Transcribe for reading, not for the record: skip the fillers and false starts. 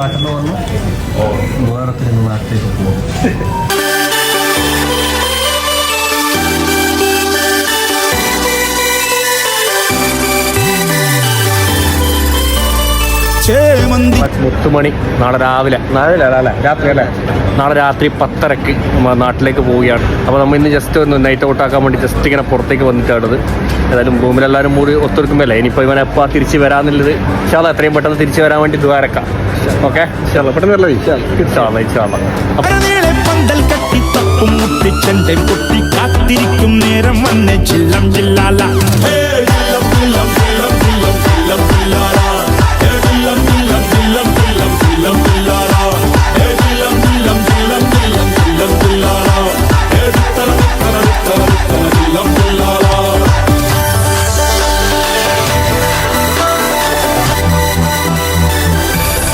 നാട്ടിൽ നിന്ന് വന്നു വേറത്തിൽ നിന്ന് നാട്ടിലേക്ക് പോകും. മുത്തുമണി നാളെ രാത്രി അല്ലേ നാളെ രാത്രി 10:30 നാട്ടിലേക്ക് പോവുകയാണ്. അപ്പോൾ നമ്മൾ ഇന്ന് ജസ്റ്റ് ഒന്ന് നൈറ്റ് ഔട്ടാക്കാൻ വേണ്ടി ജസ്റ്റ് ഇങ്ങനെ പുറത്തേക്ക് വന്നിട്ടാണത്. ഏതായാലും റൂമിലെല്ലാവരും കൂടി ഒത്തൊരുക്കുമ്പോൾ അല്ലേ ഇനിയിപ്പോൾ ഇവനെ എപ്പോൾ തിരിച്ച് വരാമെന്നുള്ളത് ഇൻഷാല്ലാ എത്രയും പെട്ടെന്ന് തിരിച്ച് വരാൻ വേണ്ടി ദ്വാരക്കാം. ഓക്കെ ഇൻഷാല്ലാ പെട്ടെന്ന് വരല്ലേ ഇൻഷാല്ലാ. നേരം വന്ന് ചില്ലം ജില്ലാല